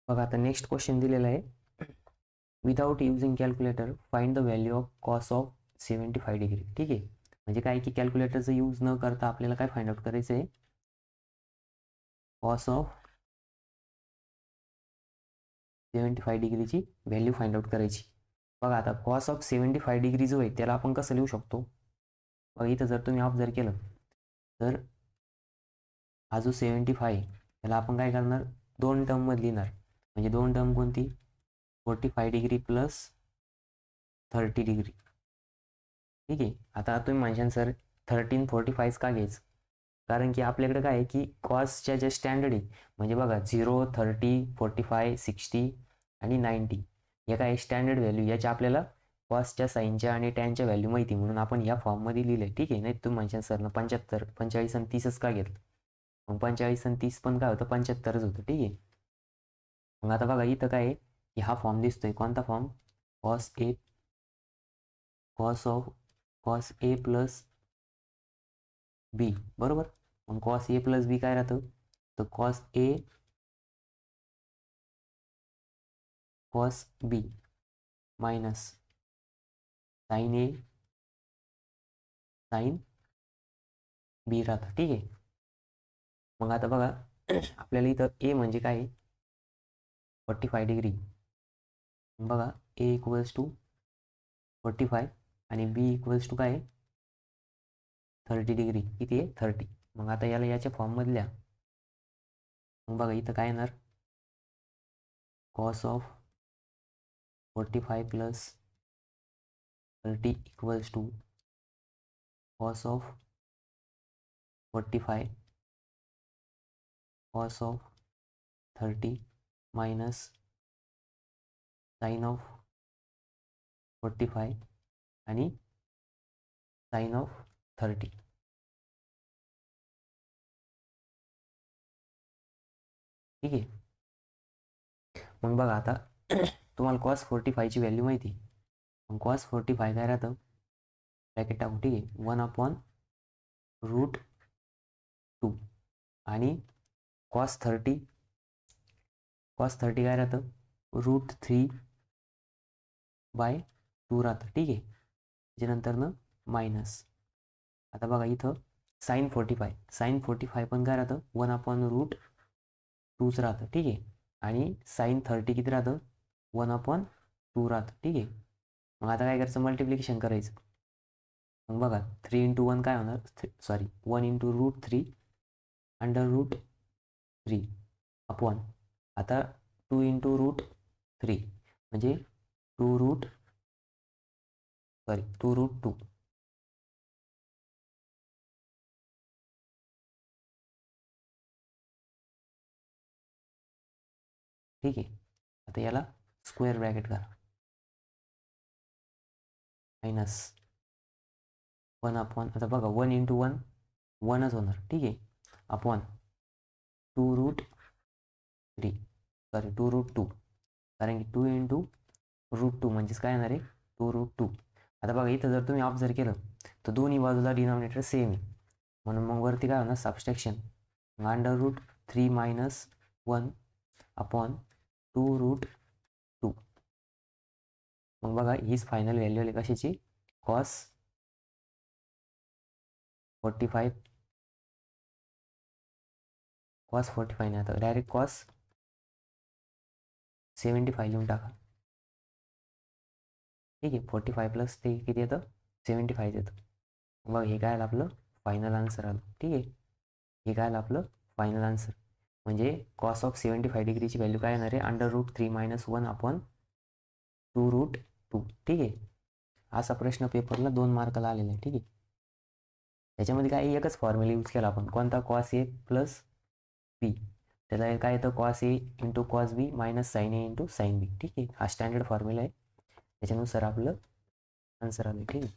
बघा आता next question दिलेला आहे. Without using calculator find the value of cos of 75 degree. ठीक आहे, म्हणजे काय की कॅल्क्युलेटरचं यूज न करता आपल्याला काय फाइंड आउट करायचं आहे, cos of 75 डिग्रीची value find out करायची. बघा आता कॉस ऑफ 75 डिग्री जो आहे त्याला आपण कसं लिहू शकतो. बघा इथं जर तुम्ही ऑब्झर्व केलं तर हा जो 75 त्याला आपण काय करणार, दोन टर्ममध्ये लिहिणार. म्हणजे दोन टर्म कोणती, 45 डिग्री प्लस 30 डिग्री. ठीक आहे, आता तुम्ही म्हणशाल सर 1345 का घ्यायचं, कारण की आपल्याकडे काय आहे की कॉसच्या ज्या स्टँडर्ड आहे, म्हणजे बघा 0, 30, 45, 60 आणि 90 या काय स्टँडर्ड व्हॅल्यू, याच्या आपल्याला कॉसच्या साईनच्या आणि टॅनच्या व्हॅल्यू माहिती, म्हणून आपण या फॉर्ममध्ये लिहिले. ठीक आहे, नाही तुम्ही म्हणशाल सरनं 75, 45 आणि 30च का घेतलं, मग 45 आणि 30 पण काय होतं, 75च होतं. ठीक आहे, मग आता बघा इथं काय आहे की हा फॉर्म दिसतोय, कोणता फॉर्म, कॉस ए प्लस बी, बरोबर. मग कॉस ए प्लस बी काय राहतं, तर कॉस बी मायनस साइन ए साइन बी राहतं. ठीक आहे, मग आता बघा आपल्याला इथं ए म्हणजे काय, 45 डिग्री. बघा ए इक्वल्स टू 45 आणि बी इक्वल्स टू काय, 30 डिग्री. किती आहे, 30. मग आता याला याच्या फॉर्ममधल्या, मग बघा इथं काय येणार, cos of 45 plus 30 equals to cos of 45 cos of 30 minus sine of 45 आणि साइन ऑफ 30. ठीक आहे, मग बघा आता तुम्हाला कॉस 45ची व्हॅल्यू माहिती, मग कॉस 45 काय राहतं, ब्रॅकेट टाकू. ठीक आहे, 1/√2 आणि कॉस 30 काय राहतं, √3/2 राहतं. ठीक आहे, त्याच्यानंतरनं मायनस. आता बघा इथं साइन 45 पण काय राहतं, 1/√2च राहतं. ठीक आहे, आणि साइन 30 किती राहतं, 1/2 राहतं. ठीक आहे, मग आता काय करायचं, मल्टिप्लिकेशन करायचं. मग बघा 3 × 1 काय होणार, 1 × √3 √3 अपॉन, आता 2 × √3 म्हणजे 2√2. ठीक आहे, आता याला स्क्वेअर ब्रॅकेट करा, मायनस 1/, आता बघा 1 × 1 1च होणार. ठीक आहे, अपॉन 2√2, कारण की 2 × √2 म्हणजेच काय येणार आहे, 2√2. आता बघा इथं जर तुम्ही ऑब्झर्व केलं तर दोन्ही बाजूला डिनॉमिनेटर सेम आहे, म्हणून मग वरती काय होणार, सबस्ट्रॅक्शन. √3 minus 1 upon 2√2. मग बघा हीच फायनल व्हॅल्यू आली कशाची, कॉस 45 नाही, आता डायरेक्ट कॉस 75 लिहून टाका. ठीक आहे, 45 प्लस ते किती येतं, 75 येतं. मग हे काय आलं आपलं फायनल आन्सर आलं. ठीक आहे, हे काय आलं आपलं फायनल आन्सर, म्हणजे कॉस ऑफ 75 डिग्रीची व्हॅल्यू काय येणार आहे, √3 - 1 अपॉन 2√2. ठीक आहे, असा प्रश्न पेपरला 2 मार्काला आलेला आहे. ठीक आहे, त्याच्यामध्ये काय एकच फॉर्म्युला यूज केला आपण, कोणता, कॉस ए प्लस बी. त्याला काय येतं, cos A into cos B minus sign A into sine B. ठीक आहे, हा स्टँडर्ड फॉर्म्युला आहे, त्याच्यानुसार आपलं आन्सर आलं. ठीक आहे.